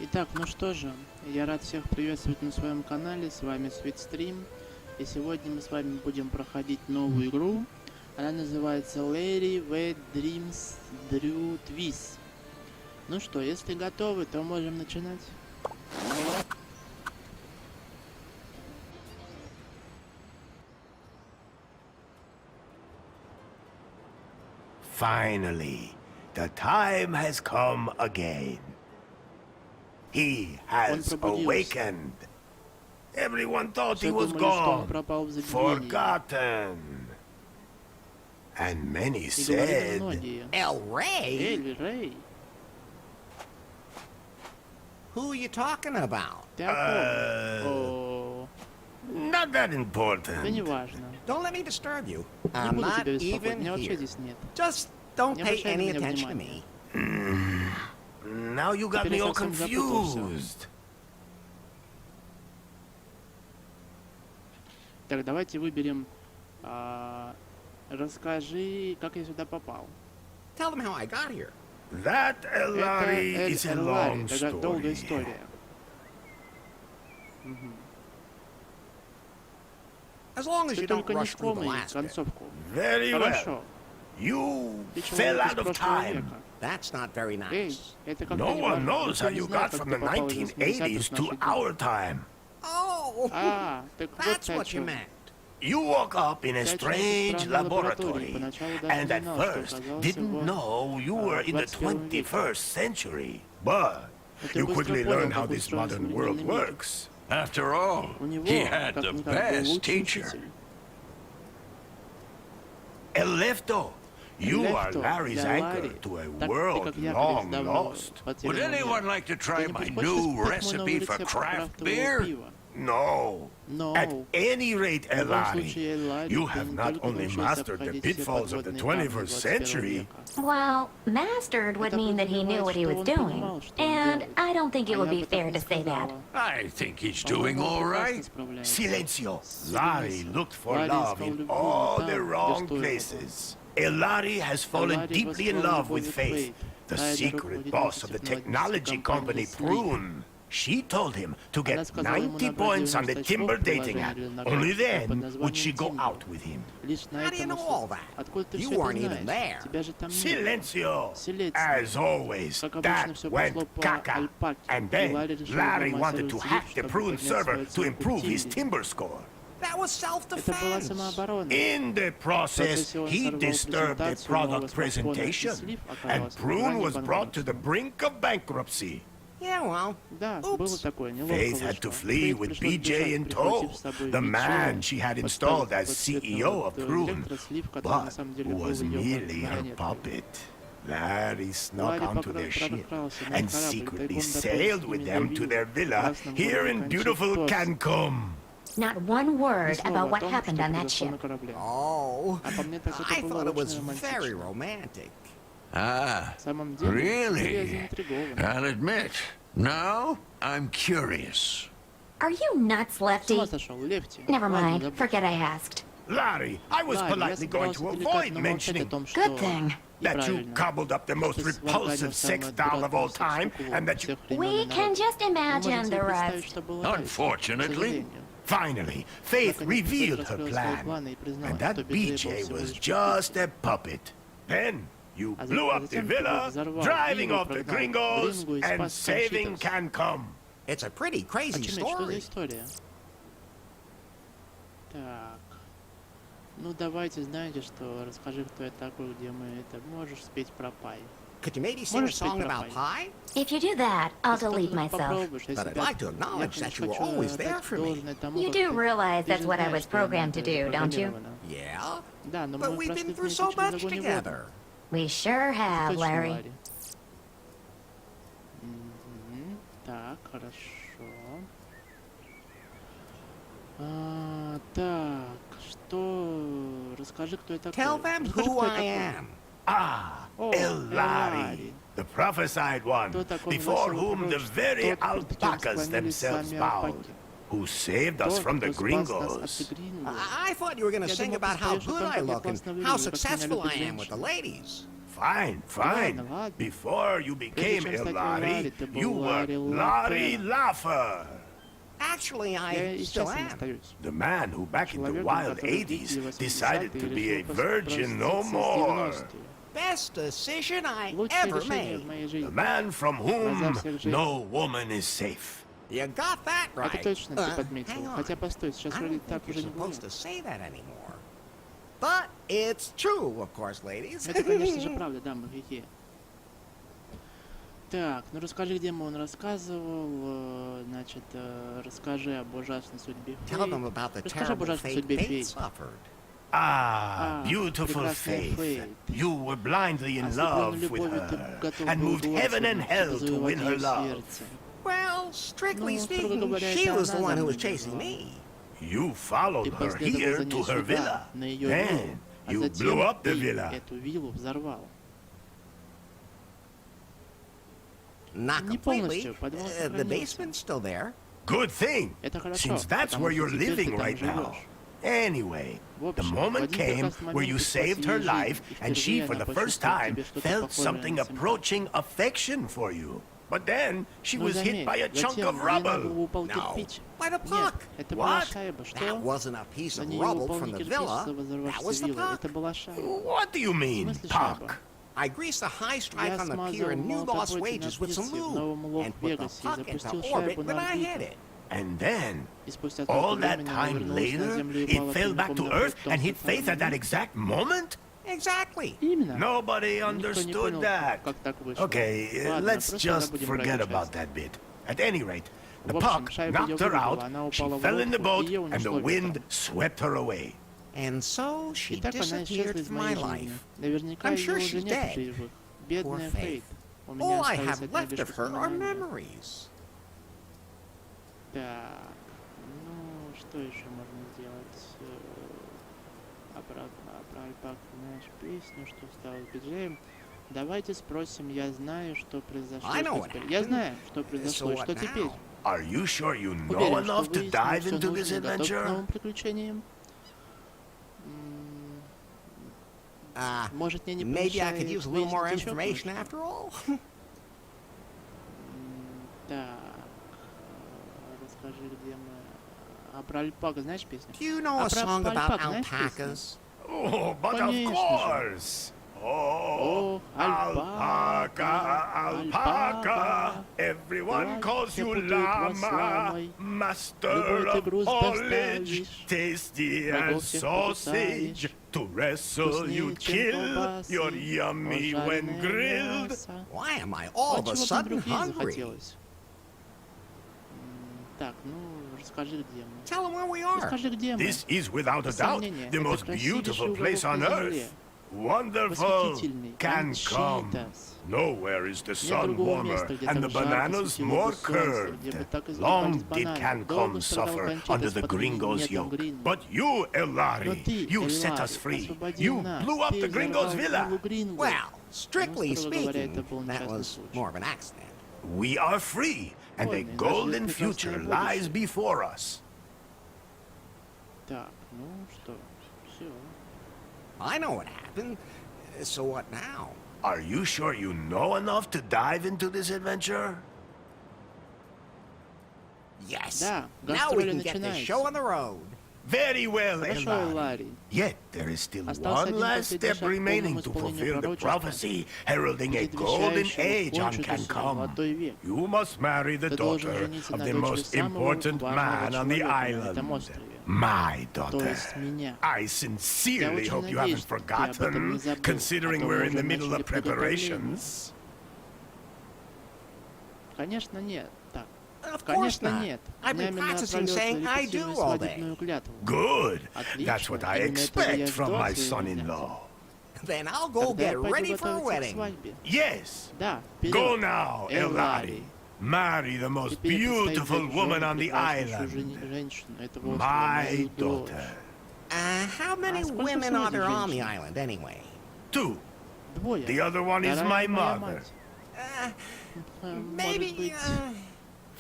Итак, ну что же, я рад всех приветствовать на своем канале, с вами Стрим, и сегодня мы с вами будем проходить новую игру. Она называется Larry the Dreams Drew Twist. Ну что, если готовы, то можем начинать. Finally, the time has come again. He has awakened. Everyone thought he was gone, forgotten. And many said, El Rey? Who are you talking about? Not that important. Don't let me disturb you. I'm not even here. Just don't pay any attention to me. Now you got me all confused. Так, давайте выберем. Расскажи, как я сюда попал. Tell them how I got here. That Elari is a long story. Долгая история. As long as you don't rush through the last bit. Very well. You fell out of time. That's not very nice. No one knows how you got from the 1980s to our time. Oh, that's what you meant. You woke up in a strange laboratory, and at first didn't know you were in the 21st century. But you quickly learned how this modern world works. After all, he had the best teacher. El Lefto, you are Larry's anchor to a world long lost. Would anyone like to try my new recipe for craft beer? No. At any rate, Elari, you have not only mastered the pitfalls of the 21st century. Well, mastered would mean that he knew what he was doing. And I don't think it would be fair to say that. I think he's doing all right. Silencio. Larry looked for love in all the wrong places. Elari has fallen deeply in love with Faith, the secret boss of the technology company Prune. She told him to get 90 points on the Timber dating app. Only then would she go out with him. How do you know all that? You weren't even there. Silencio! As always, that went caca. And then Larry wanted to hack the Prune server to improve his Timber score. That was self-defense. In the process, he disturbed the product presentation, and Prune was brought to the brink of bankruptcy. Yeah, well, oops. Faith had to flee with BJ in tow, the man she had installed as CEO of Prune, but who was merely her puppet. Larry snuck onto their ship and secretly sailed with them to their villa here in beautiful Cancun. Not one word about what happened on that ship. Oh, I thought it was very romantic. Ah, really? I'll admit, now I'm curious. Are you nuts, Lefty? Never mind, forget I asked. Larry, I was politely going to avoid mentioning Good thing. that you cobbled up the most repulsive sex doll of all time, and that you... We can just imagine the rest. Unfortunately. Finally, Faith revealed her plan, and that BJ was just a puppet. Then, you blew up the villa, driving off the gringos, and saving Cancun. It's a pretty crazy story. Так. Ну давайте, знаете что, расскажи, кто я такой, где мы это... Можешь спеть про пай. Could you maybe sing a song about pie? If you do that, I'll delete myself. But I'd like to acknowledge that you were always there for me. You do realize that's what I was programmed to do, don't you? Yeah, but we've been through so much together. We sure have, Larry. Так, хорошо. Так, что... Расскажи, кто я такой. Tell them who I am. Ah, Elari, the prophesied one, before whom the very alpacas themselves bowed. who saved us from the gringos. I thought you were going to sing about how good I look and how successful I am with the ladies. Fine, fine. Before you became a Larry, you were Larry Laugher. Actually, I still am. The man who back in the wild 80s decided to be a virgin no more. Best decision I ever made. The man from whom no woman is safe. You got that right. Hang on. I don't think you're supposed to say that anymore. But it's true, of course, ladies. Это, конечно же, правда, да, мужики. Так, ну расскажи, где он рассказывал, значит, расскажи об ужасной судьбе фей. Расскажи об ужасной судьбе фей. Ah, beautiful Faith. You were blindly in love with her and moved heaven and hell to win her love. Well, strictly speaking, she was the one who was chasing me. You followed her here to her villa, and you blew up the villa. Not completely. The basement's still there. Good thing, since that's where you're living right now. Anyway, the moment came where you saved her life, and she, for the first time, felt something approaching affection for you. But then, she was hit by a chunk of rubble. No, by the puck. What? That wasn't a piece of rubble from the villa. That was the puck. What do you mean, puck? I greased a high stripe on the pier in New Lost Wages with some lube, and put the puck into orbit when I hit it. And then, all that time later, it fell back to Earth and hit Faith at that exact moment? Exactly. Nobody understood that. Okay, let's just forget about that bit. At any rate, the puck knocked her out, she fell in the boat, and the wind swept her away. And so she disappeared from my life. I'm sure she's dead. Poor Faith. All I have left of her are memories. Так, ну, что еще можно сделать? Про альпаку, знаешь, песню, что стало пиджеем. Давайте спросим, я знаю, что произошло. Я знаю, что произошло, и что теперь? Are you sure you know enough to dive into this adventure? Новым приключениям? Может, мне не Maybe I could use a little more information after all? Так. Расскажи, где мы... А про альпака знаешь песню? Do you know a song about alpacas? Oh, but of course! Oh, alpaca, alpaca, everyone calls you llama, master of haulage, tasty and sausage, to wrestle you kill, you're yummy when grilled. Why am I all of a sudden hungry? Так, ну, расскажи, где мы. Tell them where we are. Расскажи, где мы. This is without a doubt the most beautiful place on earth. Wonderful Cancom. Nowhere is the sun warmer and the bananas more curved. Long did Cancom suffer under the gringos' yoke. But you, El Larry, you set us free. You blew up the gringos' villa. Well, strictly speaking, that was more of an accident. We are free, and a golden future lies before us. Так, ну что, все. I know what happened. So what now? Are you sure you know enough to dive into this adventure? Yes. Да, now we can get this show on the road. Very well, Хорошо, Elari. Эларий. Yet there is still Остался one last один step remaining to fulfill the prophecy heralding a golden age on Cancom. You must marry the daughter of the most important man on the island. My daughter. I sincerely hope you haven't forgotten, considering we're in the middle of preparations. Конечно, нет. Так. Of course not. I've been practicing saying I do all day. Good. That's what I expect from my son-in-law. Then I'll go get ready for a wedding. Yes. Да, Go now, Elari. Marry the most beautiful woman on the island. My daughter. How many women are there on the island, anyway? 2. The other one is my mother. Maybe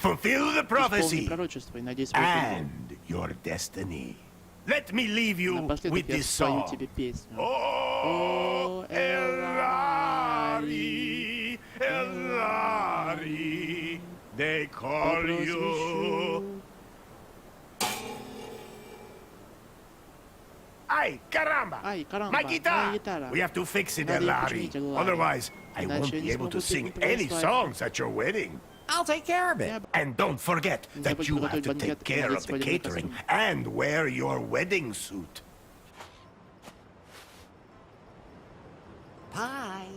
Fulfill the Исполни prophecy пророчество и найди свой судьбу. and your destiny. Let me leave you Напоследок with я this спою song. тебе песню. Oh, Elari, Elari, they call you. Ay, caramba! Ай, карамба, My моя guitar! гитара. We have to fix it, Надо её Elari. починить, Elari. Otherwise, I Иначе won't я be не able to смогу sing петь на твоей any свадьбе. songs at your wedding. I'll take care of it. And don't forget Не that забудь you have приготовить to банкет take и care надеть of the свадебный catering костюм. and wear your wedding suit. Pie.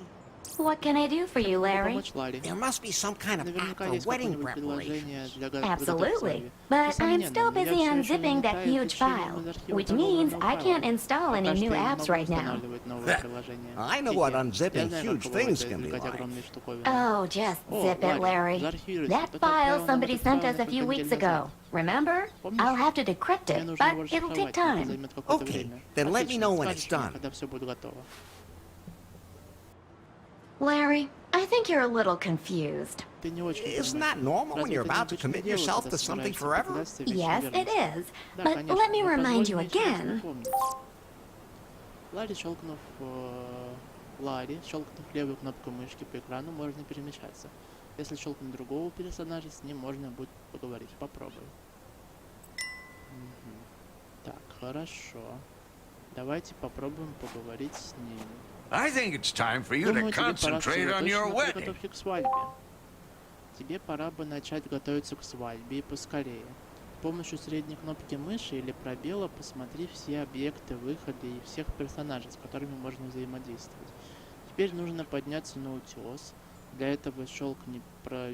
What can I do for you, Larry? Помочь Ларе. There must be some kind of app Наверняка for есть wedding какое-нибудь приложение preparations. для подготовки Absolutely. свадьбы. But I'm Несомненно, still но я busy всё ещё не unzipping that листаю huge фишки file, из архива which того means огромного I can't файла. install any Пока new что я не apps могу right now. устанавливать новые приложения. I know what Хе-хе. unzipping Я знаю, huge как things бывает can be извлекать like. огромные штуковины. Oh, just О, zip it, Ларри, Larry. заархивируйся. That Кто-то отправил file нам somebody этот sent файл us a few несколько weeks недель назад. ago. Remember? Помнишь? I'll have to decrypt Мне it, нужно but его it'll take расшифровать, это time. займет какое-то Okay, время. then let me Отлично, know when it's скажешь мне, done. когда все будет готово. Larry, I think you're a little confused. Ты не очень Isn't понимаешь. that normal when Разве you're это about to необычно commit делать, yourself когда to something собираешься forever? поклясться вечной Yes, it верности? is. Да, But конечно, let me но remind позволь you мне еще раз again. напомнить. Щелкнув левой кнопкой мышки по экрану, можно перемещаться. Если щелкнуть другого персонажа, с ним можно будет поговорить. Попробуй. Мгм. Так, хорошо. Давайте попробуем поговорить с ним. I think it's time for you to Думаю, тебе пора concentrate on your сосредоточиться на wedding. подготовке к свадьбе. Тебе пора бы начать готовиться к свадьбе и поскорее. С помощью средней кнопки мыши или пробела посмотри все объекты выхода и всех персонажей, с которыми можно взаимодействовать. Теперь нужно подняться на утес. Для этого щелкни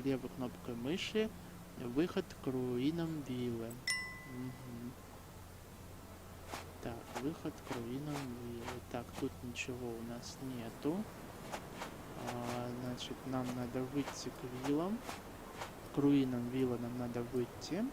левой кнопкой мыши выход к руинам виллы. Мгм. Так, выход к руинам виллы. Так, тут ничего у нас нету. Значит, нам надо выйти к виллам. К руинам виллы нам надо выйти.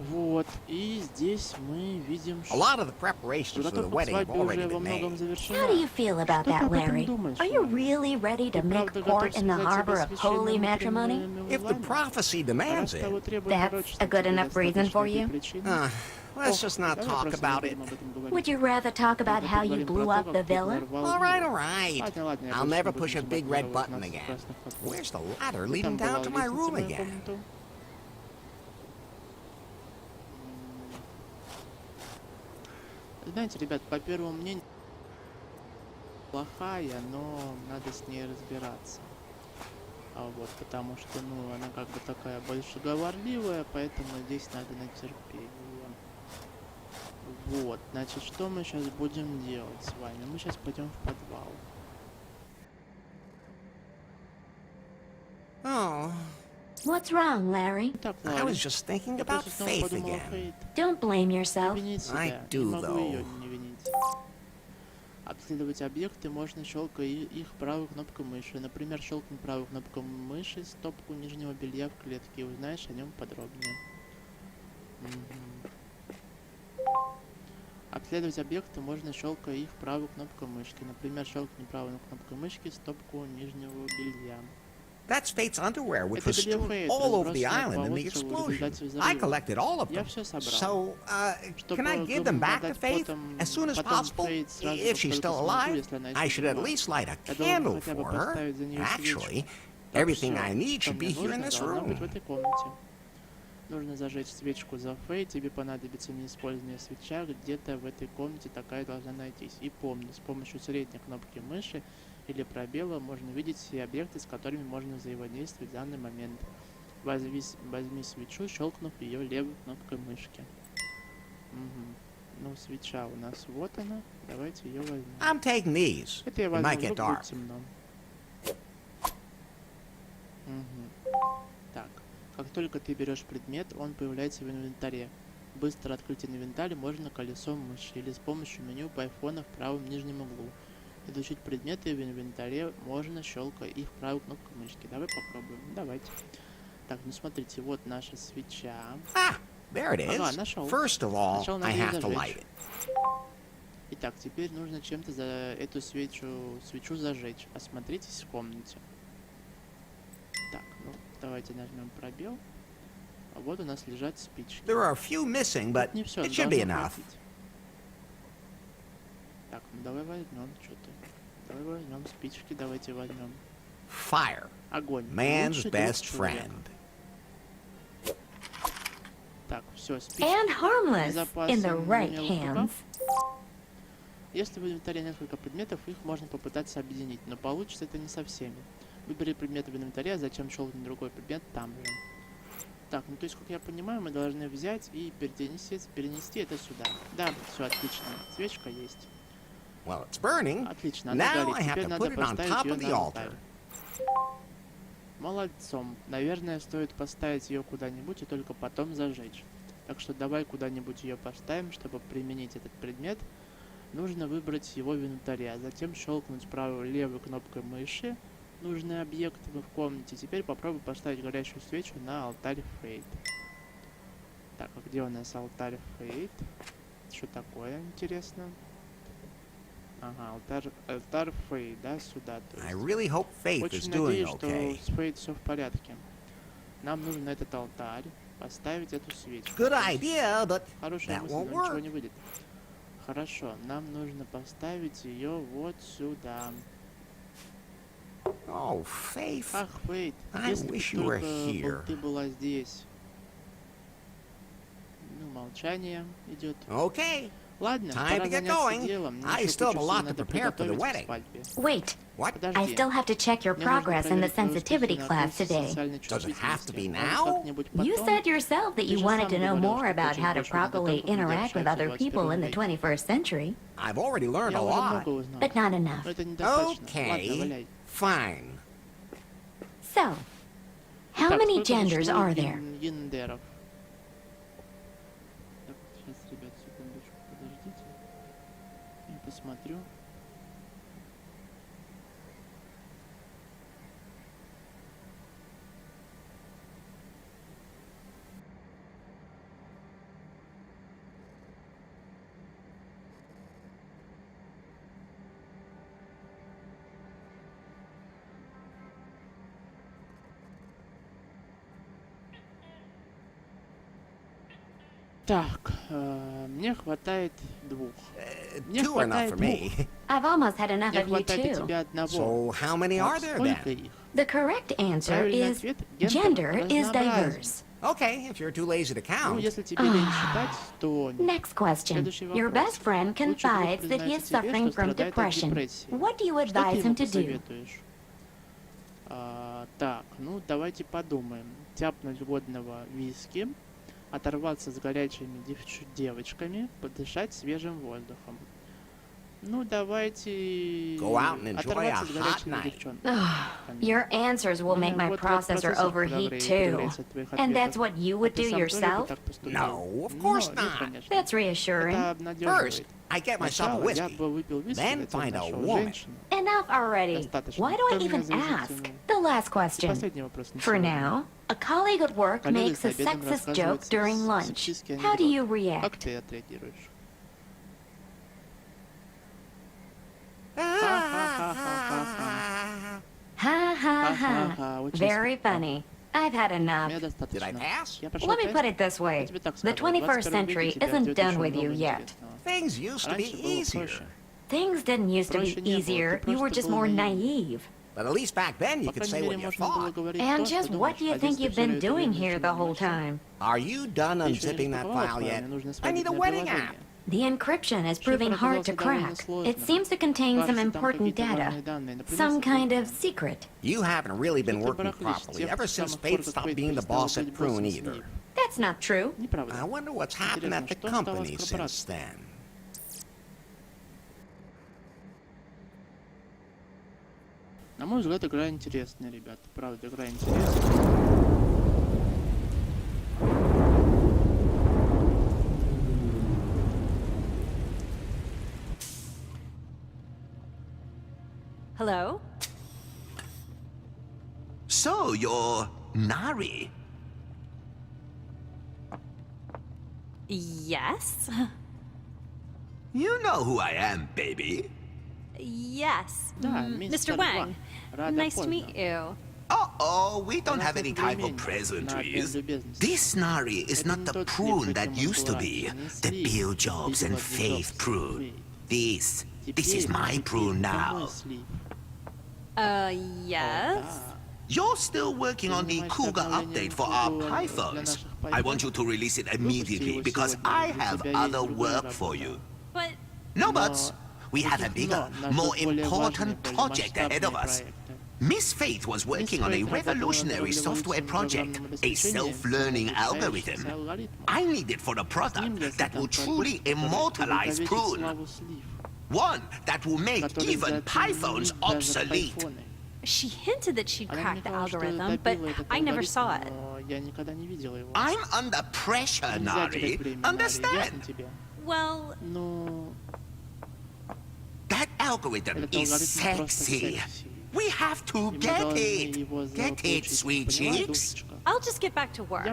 Вот, и здесь мы видим, A lot of the preparations for the подготовка к wedding have свадьбе уже already во been многом made. завершена. How do you feel about Что ты that, об этом Larry? думаешь, Are you Ларри? really ready to Ты make правда port готов in the связать harbor себя of holy священными matrimony? матримониальными If the узами? prophecy Раз demands it, того требует That's пророчество, a good тебе enough reason for достаточно этой you? причины? let's just not Давай talk просто не about it. будем об этом говорить. Would you rather talk about Давай how you поговорим про blew то, up как the ты villa? взорвал All right, виллу. all right. Ладно, ладно, я I'll больше не never буду push a называть big red виллу button нас again. красных подводов. Where's the ladder Где там leading down была to my лестница в room мою again? комнату? Знаете, ребят, по первому мнению, плохая, но надо с ней разбираться. Вот, потому что, ну, она как бы такая больше говорливая, поэтому здесь надо на терпение. Вот, значит, что мы сейчас будем делать с вами? Мы сейчас пойдем в подвал. Oh, What's wrong, Larry? Так, I Ларри, was just thinking я about просто снова Faith подумал о again. Фейт. Don't blame Не yourself. винить I себя, do, не могу ее though. не винить. Обследовать объекты можно, щелкая их правой кнопкой мыши. Например, щелкнуть правой кнопкой мыши стопку нижнего белья в клетке и узнаешь о нем подробнее. Обследовать объекты можно, щелкая их правой кнопкой мышки. Например, щелкни правой кнопкой мышки стопку нижнего белья. That's Faith's underwear, which Это was белье strewn Фейт, all over the разбросанное island по in the острову в explosion. результате I взрыва. collected all of Я them. все собрал. So, Чтобы, can I give them думаю, back to отдать Faith потом- as soon as потом possible? Фейт сразу, If как she's только still смогу, alive, если она I еще should at жива. least light a Я должен candle хотя бы for her. поставить за нее Actually, свечку. everything Всё, I need что should be мне here in нужно, this должно быть в room. этой комнате. Нужно зажечь свечку за Фей, тебе понадобится неиспользованная свеча, где-то в этой комнате такая должна найтись. И помни, с помощью средней кнопки мыши или пробела можно видеть все объекты, с которыми можно взаимодействовать в данный момент. Возьми свечу, щелкнув ее левой кнопкой мышки. Ну, свеча у нас вот она, давайте ее возьмем. I'm taking these. Это я It возьму, might get вдруг dark. будет темно. Так, как только ты берешь предмет, он появляется в инвентаре. Быстро открыть инвентарь можно колесом мыши или с помощью меню по айфону в правом нижнем углу. Изучить предметы в инвентаре можно, щелкая их правой кнопкой мышки. Давай попробуем. Давайте. Так, ну смотрите, вот наша свеча. Ah, there it Ага, is. нашел. First of all, Сначала I надо её have to зажечь. light it. Итак, теперь нужно чем-то за эту свечу зажечь. Осмотритесь в комнате. Так, ну, Давайте нажмем пробел. А вот у нас лежат спички. There are a few missing, but Не все, it should be enough. Так, ну давай возьмем что-то. Давай возьмем спички, давайте возьмем. Fire, Огонь. man's Лучший друг best человека. friend. Так, все, спички. And harmless Безопасно, in the не right имел hands. Если в инвентаре несколько предметов, их можно попытаться объединить, но получится это не со всеми. Выбери предметы в инвентаре, а затем щелкни на другой предмет там же. Так, ну то есть, как я понимаю, мы должны взять и перенести это сюда. Да, все отлично. Свечка есть. Well, it's burning. Отлично, она Now горит. I have Теперь to надо put it on поставить top ее of the на altar. алтарь. Молодцом. Наверное, стоит поставить ее куда-нибудь и только потом зажечь. Так что давай куда-нибудь ее поставим, чтобы применить этот предмет. Нужно выбрать его в инвентаре, а затем щелкнуть правой и левой кнопкой мыши нужный объект в комнате. Теперь попробуй поставить горящую свечу на алтарь Фейт. Так, а где у нас алтарь Фейт? Что такое, интересно? Ага, алтарь Фейт, да, сюда. То I есть. really hope Faith is Очень doing надеюсь, okay. что с Фейт все в порядке. Нам нужно этот алтарь, поставить эту свечку. Good idea, but Хорошая that мысль, won't но ничего work. не выйдет. Хорошо, нам нужно поставить ее вот сюда. Oh, Faith. Ах, Фейт, I если бы wish you were только here. ты была здесь. Ну, молчание идет. Okay. Ладно, Time пора to get заняться going. делом. Мне I еще still have a кучу lot всего to надо prepare for the приготовить к wedding. свадьбе. Wait, What? I Подожди. still have to check your Мне нужно progress in the проверить твою sensitivity успехи на class курсе today. социальной Does it have to be чувствительности. Может, now? как-нибудь You потом? said yourself that Ты you же wanted сам to know говорил, more что about хочешь how to больше узнать о том, properly как люди interact with общаются в other people in the 21 веке. 21st century, I've already learned Я a уже lot. много узнал. but not enough. Но это недостаточно. Ладно, Okay. валяй. Fine. So, how Так, many сколько genders существует are there? гендеров? Так, сейчас, ребят, секундочку, подождите. Я посмотрю. Так, мне хватает двух. Мне Two are not хватает for двух. me. I've almost had enough Мне of you хватает и too. тебя одного. So how many are Так, there сколько then? их? The correct answer Правильный is ответ gender is разнообразен. diverse. Okay, if you're too lazy to Ну, count. если тебе лень считать, то Next question. Следующий Your вопрос. best friend Лучший друг confides that he is признается тебе, suffering что from страдает от depression. депрессии. What do you Что ты advise ему him to do? посоветуешь? Так, ну давайте подумаем. Тяпнуть годного виски, оторваться с горячими девочками, подышать свежим воздухом. Ну, давайте Go out and enjoy оторваться a с hot горячими night. девчонками. Your answers will make my Вот processor overheat too. подогреется от твоих And that's ответов. what you А would ты do сам тоже бы yourself? так поступил? No, of course Нет, not. конечно. That's reassuring. Это First, обнадеживает. I get myself a Сначала я whiskey. бы выпил виски, Then затем find a нашел woman. женщину. Enough already. Достаточно. Why do I Кто even меня за ask? женщину? The last И question. последний вопрос на For сегодня. now, a colleague at work Коллега makes за a обедом sexist рассказывает joke during lunch. сексистский How do you анекдот. Как react? ты отреагируешь? Ha ha ha. Ха-ха-ха, очень Very смешно. funny. I've had enough. Мне достаточно. Did I pass? Я прошел Let me тест. put it this Я way. тебе так The скажу, 21st 21 century веке тебя isn't ждет done еще with много you yet. интересного. Things used to be Раньше было easier. проще. Things didn't used to be Проще не было, easier. ты You were просто just был more наивен. naive. But at least back then you По could крайней say мере, what you можно было thought. говорить And то, что just what думаешь. do you А think здесь ты you've всё been это doing время here the whole ничего не time? Are you done Ты еще не unzipping that распаковала file файл? yet? Мне нужно I need a сводить wedding приложение. app. The encryption is Шифр proving hard to оказался довольно crack. It сложным. seems to contain some Кажется, там important какие-то data. важные данные. Например, Some kind секретные. of secret. You haven't really been Что-то working барахлишь с properly тех ever since самых пор, Faith как stopped Фейт being the перестала boss at быть Prune боссом either. СМИ. That's not true. Неправда. I wonder what's happened at the Интересно, что стало company с since корпорацией? then. На мой взгляд, игра интересная, ребята. Правда, игра интересная. Hello? So, you're Nari. Yes. You know who I am, baby. Yes. Да, Mr. мистер Wang. Рада Nice to поздно. meet you. Uh-oh, we don't have any type of pleasantries. This Nari is not the prune that used to be. The Bill Jobs and Faith prune. This is my prune now. Yes? You're still working on the Cougar update for our pythons. I want you to release it immediately because I have other work for you. But... No buts. We have a bigger, more important project ahead of us. Miss Faith was working on a revolutionary software project, a self-learning algorithm. I need it for a product that will truly immortalize prune. One that will make even pythons obsolete. She hinted that she'd cracked the algorithm, but I never saw it. I'm under pressure, Nari. Understand? Well... That algorithm is sexy. We have to get it. Get it, sweet cheeks. I'll just get back to work.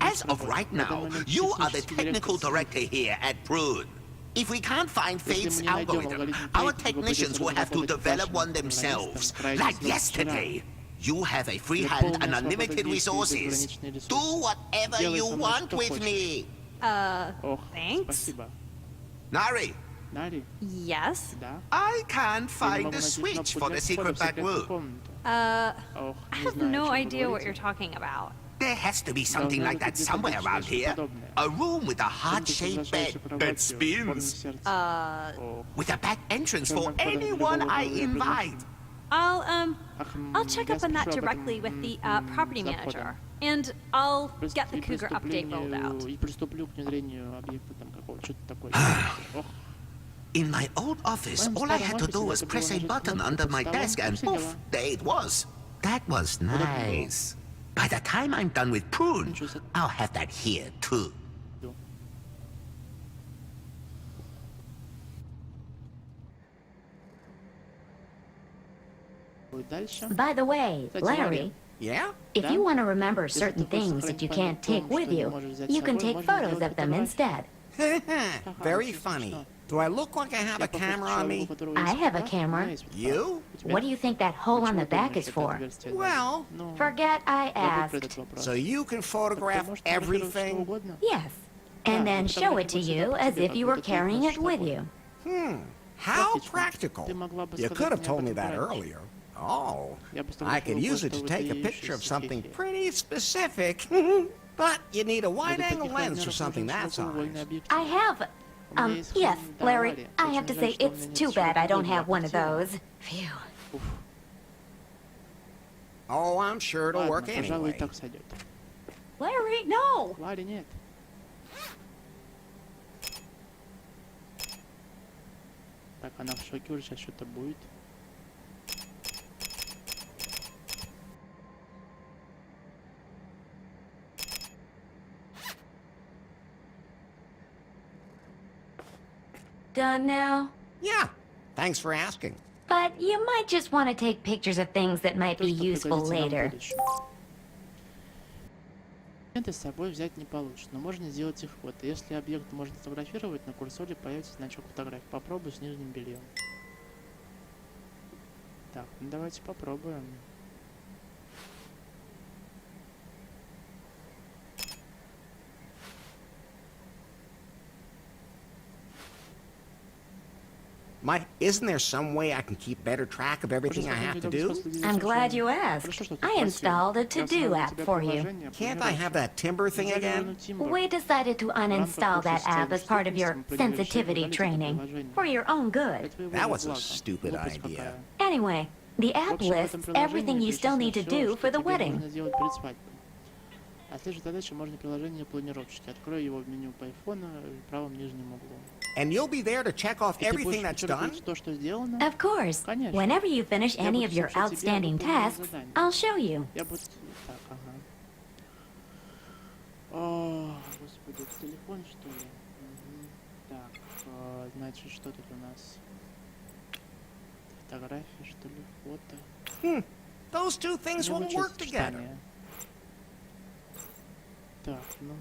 As of right now, you are the technical director here at Prune. If we can't find Faith's algorithm, our technicians will have to develop one themselves. Like yesterday. You have a free hand and unlimited resources. Do whatever you want with me. Thanks? Nari, Yes? I can't find the switch for the secret back room. I have no idea what you're talking about. There has to be something like that somewhere around here. A room with a heart-shaped bed that spins. With a back entrance for anyone I invite. I'll check up on that directly with the property manager. And I'll get the Cougar update rolled out. In my old office, all I had to do was press a button under my desk and poof, there it was. That was nice. By the time I'm done with Prune, I'll have that here too. By the way, Larry, Yeah? if you want to remember certain things that you can't take with you, you can take photos of them instead. Very funny. Do I look like I have a camera on me? I have a camera. You? What do you think that hole on the back is for? Well, Forget I asked. so you can photograph everything? Yes. And then show it to you as if you were carrying it with you. How practical. You could have told me that earlier. Oh, I could use it to take a picture of something pretty specific. But you need a wide-angle lens for something that size. I have... yes, Larry, I have to say it's too bad I don't have one of those. Phew. Oh, I'm sure it'll work anyway. Larry, no! нет. Так, она в шоке уже, сейчас что-то будет. Done now? Yeah, thanks for asking. But you might just want to take pictures of things that might be useful later. Документы с собой взять не получится, но можно сделать их фото. Если объект можно сфотографировать, на курсоре появится значок фотографии. Попробуй с нижним бельем. Так, ну давайте попробуем. Isn't there some way I can keep better track of everything I have to do? I'm glad you asked. I installed a to-do app for you. Can't I have that timber thing again? We decided to uninstall that app as part of your sensitivity training, for your own good. That was a stupid idea. Anyway, the app lists everything you still need to do for the wedding. Отслеживать задачи можно приложение планировщики. Открой его в меню по айфону в правом нижнем углу. And you'll be there to check off everything that's done? Of course. Whenever you finish any of your outstanding tasks, I'll show you. Так, ага. О, господи, телефон, что ли? Так, значит, что тут у нас? Фотографии, что ли? Фото. Those two things won't work together. Так, ну...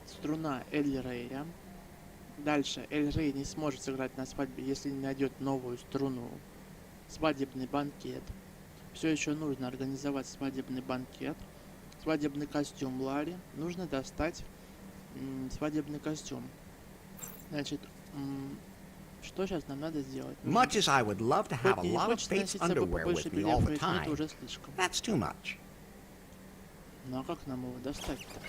Струна Эль Рея. Дальше Эль Рей не сможет сыграть на свадьбе, если не найдет новую струну. Свадебный банкет. Все еще нужно организовать свадебный банкет. Свадебный костюм Ларри. Нужно достать свадебный костюм. Значит, что сейчас нам надо сделать? Much as I would love to have a lot of Faith's underwear with me all the time, уже слишком. that's too much. Ну а как нам его достать-то?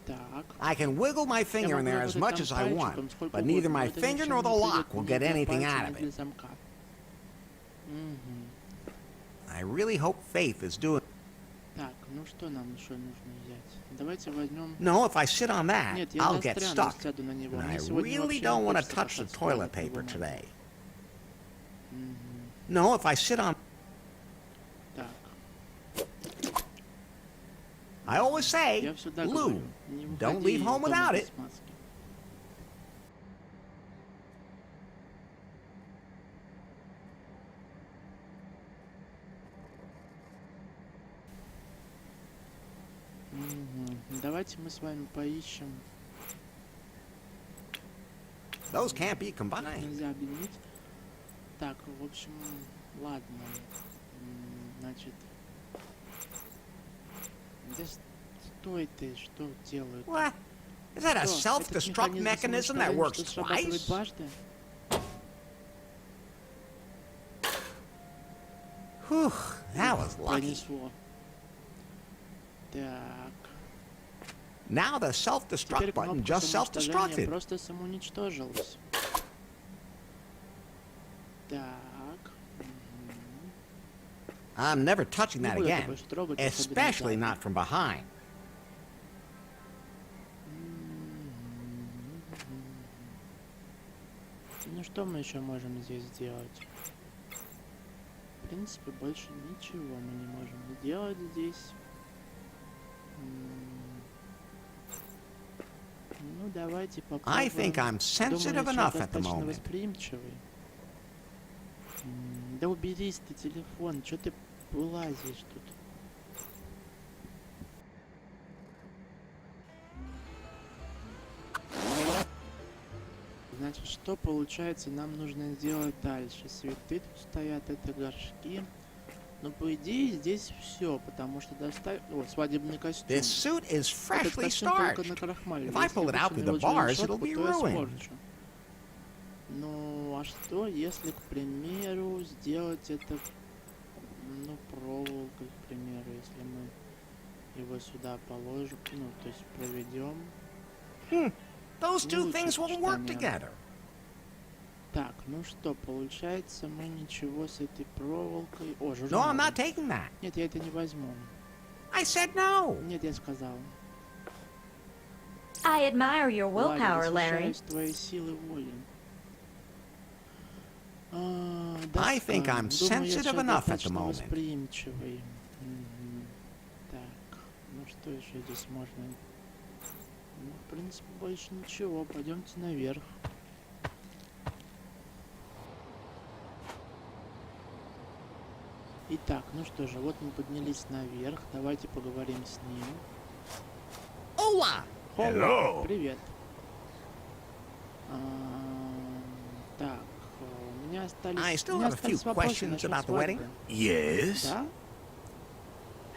Так. I can wiggle my finger in there as much as I want, but neither my finger nor the lock will get anything out of it. I really hope Faith is doing... Так, ну что нам еще нужно взять? Давайте возьмем... No, if I sit on that, Нет, я I'll get застряну, stuck. сяду на него. And Мне I сегодня really вообще don't не want to хочется touch the касаться toilet туалетной paper бумаги. today. No, if I sit on... Так, I always say, я всегда Lou, говорю, не don't выходи leave из home дома without без it. маски. Давайте мы с вами поищем. Those can't be combined. Нельзя объединить. Так, в общем, ладно. Значит, да стой ты, что делают? What? Is that a Что, этот self-destruct механизм mechanism that самоустранения, works что срабатывает twice? дважды? Whew, that was lucky. Пронесло. Так. Now the Теперь self-destruct button кнопка just самоуничтожения self-destructed. просто самоуничтожилась. Так. I'm never touching Не that буду это again, больше трогать, особенно especially сзади. not from behind. Ну что мы еще можем здесь сделать? В принципе, больше ничего мы не можем сделать здесь. Ну давайте попробуем. I think I'm sensitive Думаю, enough я at the достаточно moment. восприимчивый. Да уберись ты телефон, что ты вылазишь тут? Значит, что получается нам нужно сделать дальше? Цветы тут стоят, это горшки. Но по идее здесь все, потому что достать... О, свадебный костюм. This suit is Этот freshly костюм только starched. накрахмален. If I Если pull it я out буду through на the него bars, щетку, it'll be то я ruined. испорчу. Ну, а что, если, к примеру, сделать это, ну, проволокой, к примеру, если мы его сюда положим, ну, то есть проведем. Those two Лучше things will work почитанием. together. Так, ну что, получается, мы ничего с этой проволокой... О, No, I'm журнал. not taking that. Нет, я это не возьму. I said no. Нет, я сказал. I admire your willpower, Larry. Восхищаюсь твоей силой воли. I think I'm sensitive enough at the moment. Восприимчивый. Так, ну что еще здесь можно? Ну, в принципе, больше ничего. Пойдемте наверх. Итак, ну что же, вот мы поднялись наверх. Давайте поговорим с ним. Hola. Hello. Привет. Так, у меня остались... I still у меня have a few остались вопросы questions насчет about the wedding. свадьбы. Yes? Да?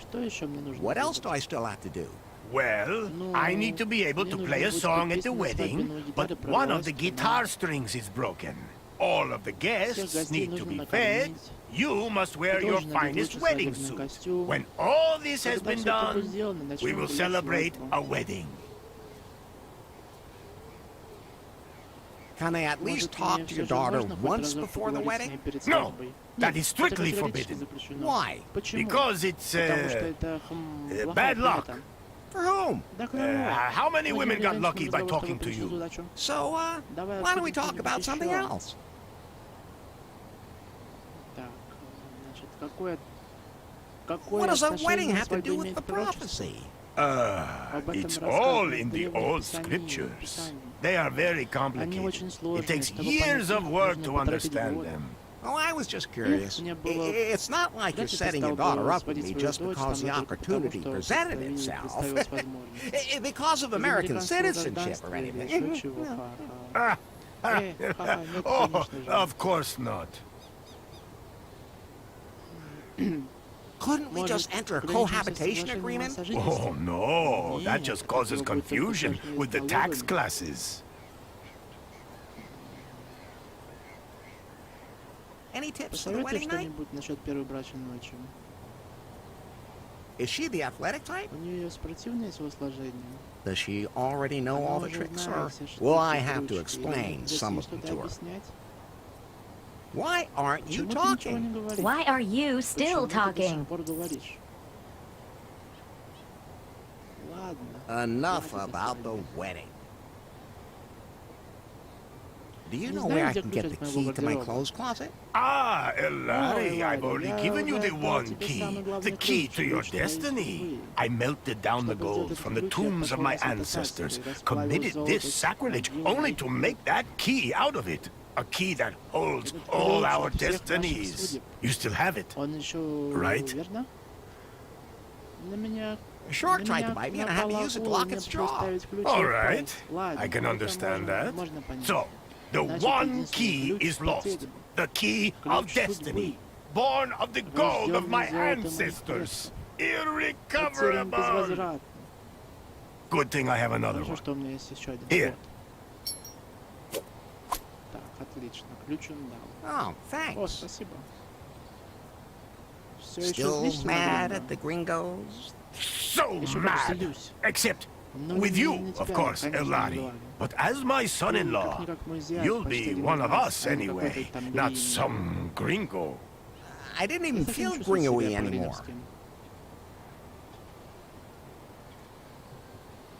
Что еще мне нужно What else сделать? do I still have to do? Well, No, I need to be able мне to нужно play a будет song at петь the на свадьбе, wedding, но but гитары one of the проводить, guitar strings is broken. All of the Всех guests гостей need to нужно be fed. накормить. You must wear Ты your должен надеть finest лучший wedding свадебный suit. костюм. When all this has Когда been всё это будет done, сделано, we начнем will гулять celebrate свадьбу. a wedding. Can I at least Может, talk мне to всё your же daughter можно хоть once разок before the поговорить с wedding? ней перед No, свадьбой? that Нет, is это strictly категорически forbidden. запрещено. Why? Почему? Because it's Потому что это плохая bad luck. примета. For whom? Да, how many Мы women got являемся lucky by разговор, talking чтобы to you? пришли туда, So, Давай why don't we обсудим talk about что-нибудь something еще. else? Так, значит, какое What does a отношение wedding have to свадьба do with имеет the к пророчеству? prophecy? Об этом It's рассказано all в in the древних old писаниях, scriptures. Писаниях. They are very Они очень complicated. сложные. It takes Чтобы years понять of их, work нужно to потратить understand годы. them. Oh, I was just curious. Мне было... It's not like you're Знаете, ты setting стал your бы daughter up with сводить me свою just дочь because the там только потому, opportunity что presented представилась itself. возможность. Because of Из American американского citizenship or гражданства или anything. еще чего, ха-ха. Ха-ха, нет, Oh, конечно же. of course not. Couldn't we just enter a cohabitation agreement? Oh, no. That just causes confusion with the tax classes. Any tips for the Посоветуй wedding night? что-нибудь насчет первой брачной ночи. Is she the athletic type? У нее спортивное телосложение. Does she already know all Она the уже tricks, знает or все штуки, will I have to трючки, или explain придется some ей of them что-то to her? объяснять? Why aren't you Почему ты ничего talking? не говоришь? Why are you still Почему ты до talking? сих пор говоришь? Ладно. Enough Я тебя about the оставлю. wedding. Do you Не know знаю, where I где can ключ get от the моего key to my гардероба. clothes closet? Ah, Elari, I've Elari, already я given you уже the отдал one тебе key. самый главный The key ключ, to your ключ твоей destiny. судьбы. I melted down the Чтобы gold сделать from этот the ключ, я tombs of пошел my на святотатство ancestors, и расплавил committed золото this с sacrilege могил only моих to предков. make that key out of it. A key that holds Этот all ключ our от всех наших destinies. судеб. You still have it? Он еще Right? верно? На меня... A shark на tried to меня bite me and I had to напала use it to акула, lock мне its пришлось jaw. ставить ключ All и right. впасть. Ладно, I can это understand that. можно понять. So, the Значит, one единственный key ключ is lost. потерян. The key of Ключ destiny. судьбы. Born of the gold of my Рожденный золотом моих ancestors. Потерян Irrecoverable. безвозвратно. Good thing I have another Хорошо, one. что у меня есть еще один. Here. Вот. Так, отлично. Ключ он дал. Oh, О, thanks. спасибо. Все еще Still злишься на mad Гринго? at the gringos? So Еще как mad. злюсь. Except Ну, with не you, на of тебя, course, конечно, Elari. Эллари. But as my son-in-law, Как-никак мой зять, you'll почти be one of гринго, us а не anyway, какой-то там not гринго. some gringo. I didn't Я even совсем feel не чувствую себя gringo-y anymore. по-гринговски.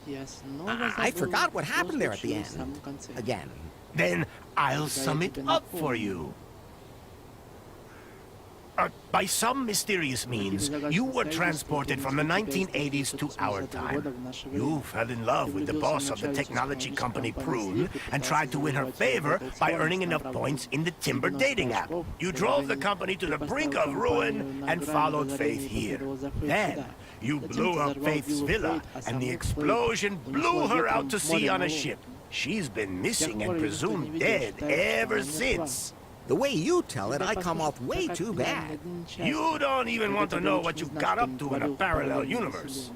Я снова I забыл, forgot what что happened there at the случилось в end. самом конце. Again. Then I'll Тогда я sum it тебе up for напомню. you. By some mysterious means, you were transported from the 1980s to our time. You fell in love with the boss of the technology company Prune and tried to win her favor by earning enough points in the Timber dating app. You drove the company to the brink of ruin and followed Faith here. Then, you blew up Faith's villa, and the explosion blew her out to sea on a ship. She's been missing and presumed dead ever since. The way you tell it, I come off way too bad. You don't even want to know what you got up to in a parallel universe.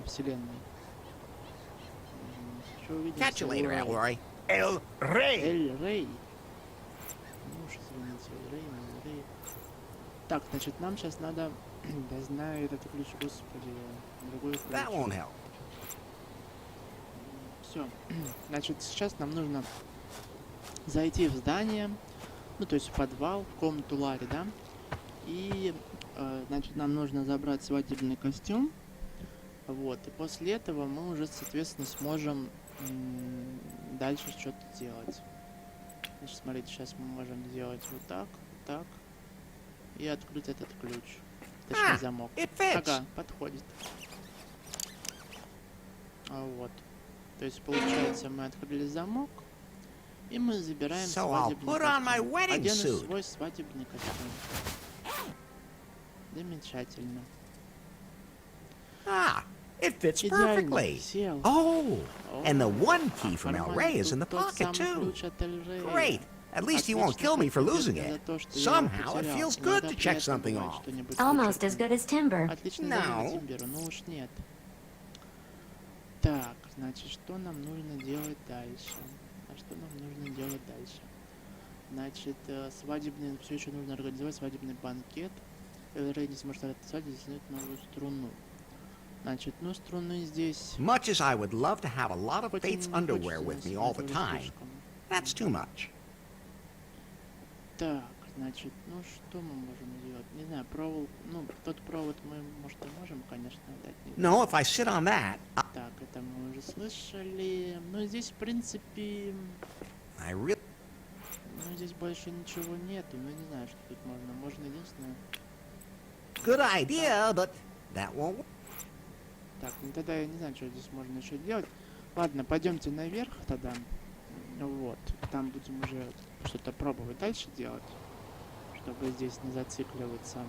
Catch you later, Elroy. El Rey. Эль Рей. Ну уж извините, Эль Рей, Эль Рей. Так, значит, нам сейчас надо... Да знаю этот ключ, господи. Другой That ключ. won't help. Все. Значит, сейчас нам нужно зайти в здание, ну, то есть в подвал, в комнату Ларри, да? И, значит, нам нужно забрать свадебный костюм. Вот. И после этого мы уже, соответственно, сможем дальше что-то делать. Значит, смотрите, сейчас мы можем сделать вот так, и открыть этот ключ. Точнее, замок. It fits. Ага, подходит. Вот. То есть, получается, мы открыли замок, и мы забираем So I'll свадебный put on my костюм. wedding Одену suit. свой свадебный костюм. Замечательно. Ah, it fits Идеально. perfectly. Сел. Oh, and the one key from El Нормально. Rey is in the Тут тот pocket, самый too. ключ от Эль Рея. Great. At least he won't kill me for losing Отлично, it. за то, что я его Somehow it потерял. feels good Иногда to check приятно something бывает off. что-нибудь Almost случайно. as good as timber. Отлично, No. заменить Тимберу, ну уж нет. Так, значит, что нам нужно делать дальше? А что нам нужно делать дальше? Значит, свадебный, все еще нужно организовать свадебный банкет. Эль Рей не сможет отписать, здесь нет новую струну. Значит, ну струны здесь... Much as I would love to have a lot of хоть Fate's и не underwear хочется, with me но all the это уже time, слишком. that's too much. Так, значит, ну что мы можем сделать? Не знаю, провод... Ну, тот провод мы, может, и можем, конечно, дать. Не знаю. No, if I sit on that, Так, это мы уже слышали. Ну, здесь, в принципе... I really... Ну, здесь больше ничего нету. Ну, не знаю, что тут можно. Можно единственное... Good idea, but that won't work. Так, ну тогда я не знаю, что здесь можно еще делать. Ладно, пойдемте наверх тогда. Вот. Там будем уже что-то пробовать дальше делать. чтобы здесь не зацикливаться.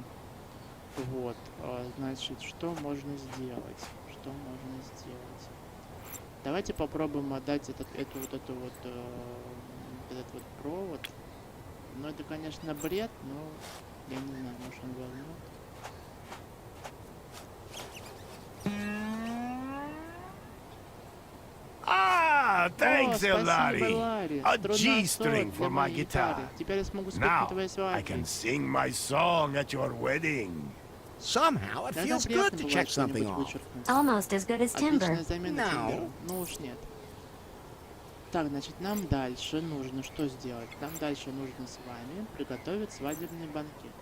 Вот, значит, что можно сделать? Что можно сделать? Давайте попробуем отдать этот вот провод. Ну, это, конечно, бред, но я не знаю, может он возьмет. Ah, thanks, Elari. Элари. A Струна G-string соль for для my моей guitar. гитары. Теперь я смогу спеть на Now, твоей I свадьбе. can sing my song at your wedding. Somehow it Иногда feels приятно good to бывает check something что-нибудь off. вычеркнуть. Almost as good as timber. Отличная замена No. тимберу. Ну уж нет. Так, значит, нам дальше нужно что сделать? Нам дальше нужно с вами приготовить свадебный банкет.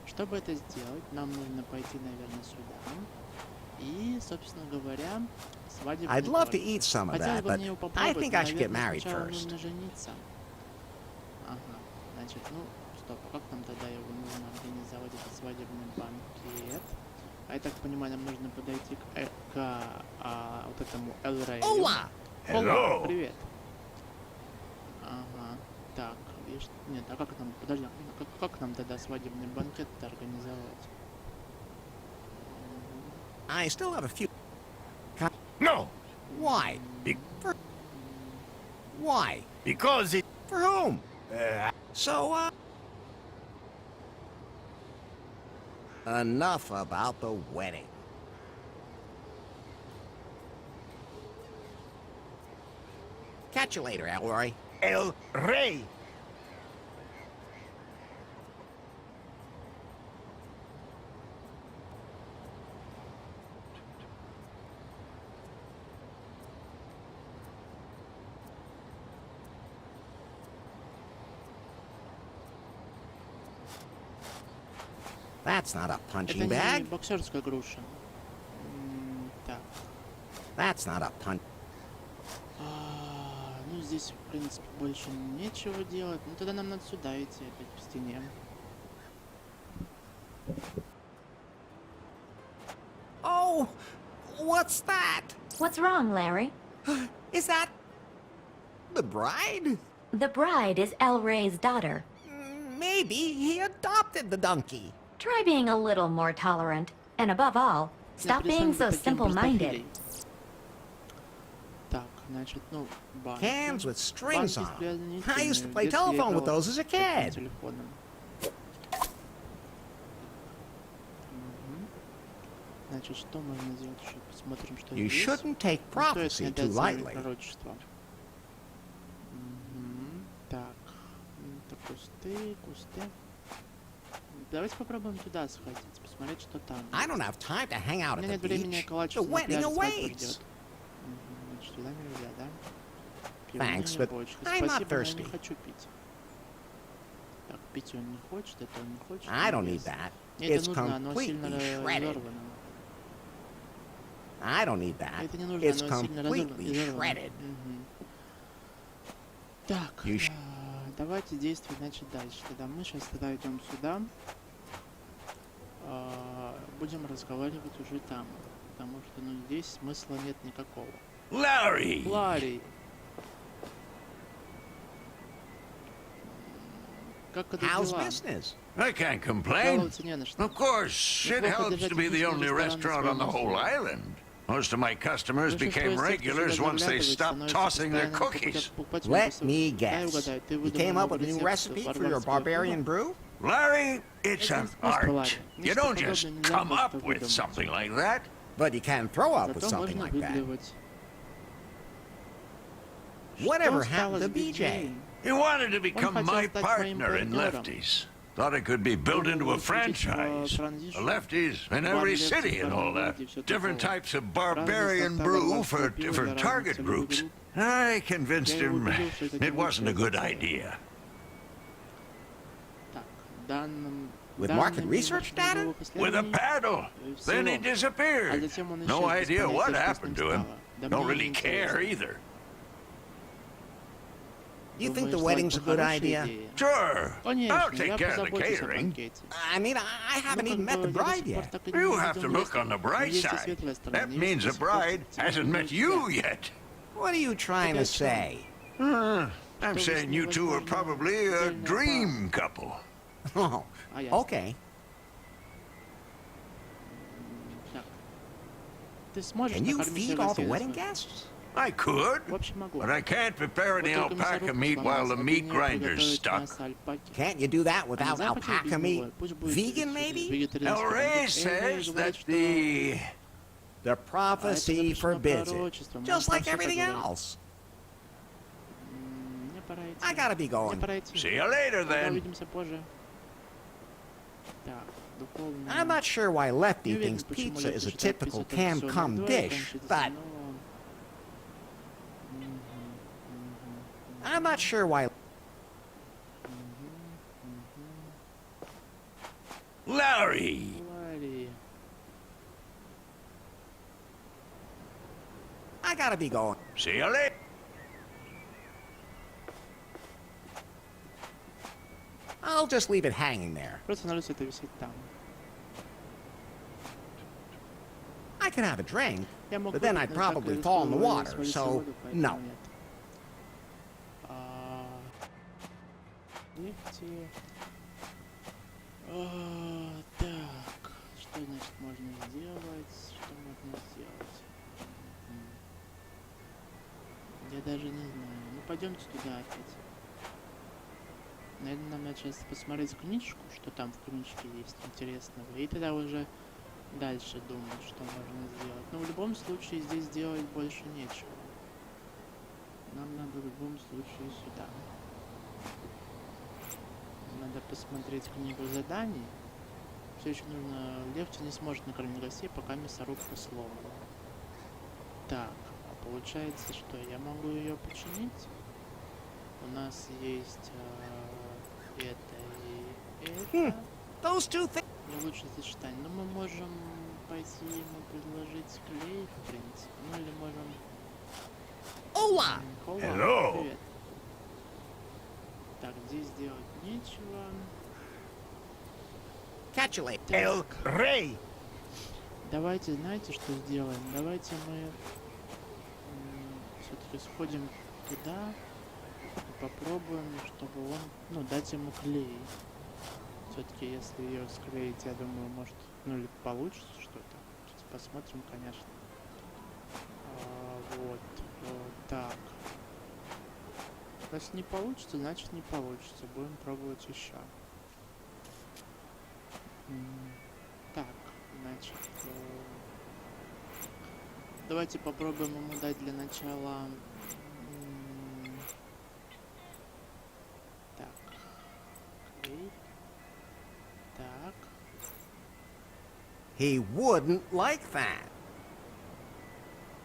Чтобы это сделать, нам нужно пойти, наверное, сюда. И, собственно говоря, свадебный I'd love to торт. eat some of Хотелось that, бы but мне его I попробовать, think но, I should get наверное, married сначала first. нужно жениться. Ага, значит, ну, стоп, а как нам тогда его нужно организовать, этот свадебный банкет? А я так понимаю, нам нужно подойти к вот этому Элрейю. Hola! Hello. Привет. Ага, так, видишь, нет, а как нам, подожди, как нам тогда свадебный банкет-то организовать? I still have a few. No, Why? be- Why? because it... For whom? So, enough about the wedding. Catch you later, Elroy. El Rey. That's not a Это punching не bag. боксерская груша. Так. That's not a punch. Ну, здесь, в принципе, больше нечего делать. Ну, тогда нам надо сюда идти, опять по стене. Oh, what's that? What's wrong, Larry? Is that the bride? The bride is El Rey's daughter. Maybe he adopted the donkey. Try being a little more tolerant. And above all, stop being so simple-minded. Так, значит, ну, банки. Cans with strings on Банки с 'em. грязными I used to нитками. play В детстве я telephone with играл those as a с таким kid. телефоном. Мгм. Значит, что можно сделать еще? Посмотрим, что You здесь. shouldn't take Не стоит prophecy не too дать свои lightly. пророчества. Так, это кусты, кусты. Давайте попробуем туда сходить, посмотреть, что там. I don't have time to hang out У at меня the нет времени beach. The околачиваться на wedding пляже, свадьба awaits. ждет. Значит, туда нельзя, да? Thanks, Пивные but почки. I'm not Спасибо, но я thirsty. не хочу пить. Так, пить он не хочет, это он не хочет. I don't не need ест. that. Мне это It's нужно, оно сильно completely shredded. разорвано. I don't need that. Это не нужно, It's оно сильно completely разорвано. shredded. Так, You sh- давайте действовать, значит, дальше. Тогда мы сейчас тогда идем сюда. Будем разговаривать уже там. Потому что, ну, здесь смысла нет никакого. Larry. Ларри! Как это How's дела? business? I can't complain. Жаловаться не на что. Of course, it helps to be the only restaurant on the whole island. Most of my customers became regulars once they stopped tossing their cookies. Let me guess. You came up with a new recipe for your barbarian brew? Larry, it's an art. You don't just come up with something like that. But you can throw up with Зато something можно like that. выблевать. Whatever Что happened стало to с BJ? BJ? He wanted to become хотел my стать моим partner in партнером. Lefties. Thought it could be built into a franchise. Lefties in every city and all that. Different types of barbarian brew for different target groups. I convinced him it wasn't a good idea. Так, данным... With данными market research нашего data? With a последнего paddle. Then he всего. А disappeared. затем он No исчез без idea what понятия, что с happened ним to him. стало. Да Don't мне really не care интересно. either. You think the Думаешь, wedding's a свадьба good хорошая idea? идея? Sure. I'll Конечно, я take care of the позабочусь о catering. банкете. I mean, I haven't Ну, even как met the бы, я до bride сих пор yet. так и не You have to увидел look on the невесту. bright Но есть и side. светлая сторона. That Невеста means the до сих пор bride тебя hasn't не met любит you тебя. yet. What are you trying to say? I'm saying you two are probably a dream couple. Oh, ясно. okay. Так. Ты сможешь Can you накормить feed всех all the гостей wedding достойно? guests? I could, В общем, могу. but I can't prepare any Вот только alpaca мясорубка meat while the сломалась, meat могу не grinder's приготовить stuck. мясо альпаки. Can't you do that А without нельзя хотя бы без alpaca него? meat? Пусть будет Vegan, maybe? вегетарианский El Rey продукт. says говорит, that что The prophecy запрещено forbids it, пророчеством, just он like там всё everything так говорит. else. Мне пора идти. I gotta be Мне going. пора идти. See you later, Тогда then. увидимся позже. Так, духовный. I'm not sure why Lefty Не уверен, thinks почему pizza is a Лефти считает typical пиццу традиционной cam-cum едой, dish, кончится, but но- I'm not sure why. Larry! Ларри. I gotta be going. See you later. I'll just leave it hanging there. Просто остановлюсь, это висит там. I can have a drink, Я мог but then выпить, I'd но probably так fall in the рискую water, свалиться в so воду, поэтому no. нет. Лефти. Так, что значит можно сделать? Что можно сделать? Я даже не знаю. Ну пойдемте туда опять. Наверное, нам надо сейчас посмотреть книжку, что там в книжке есть интересного. И тогда уже дальше думать, что можно сделать. Но в любом случае здесь делать больше нечего. Нам надо в любом случае сюда. Надо посмотреть книгу заданий. Все еще нужно... Лефти не сможет накормить гостей, пока мясорубка сломана. Так, а получается, что я могу ее починить? У нас есть это и это. Those two things. Не лучше сочетание. Но мы можем пойти ему предложить клей, в принципе. Ну или можем... Hola! Hello. Привет. Так, здесь делать нечего. Catch you later. El Rey. Давайте, знаете, что сделаем? Давайте мы все-таки сходим туда и попробуем, чтобы он, ну, дать ему клей. Все-таки, если ее склеить, я думаю, может, ну, или получится что-то. Сейчас посмотрим, конечно. Вот, так. Если не получится, значит не получится. Будем пробовать еще. Так, значит, давайте попробуем ему дать для начала. Так, клей. Так. He wouldn't like that.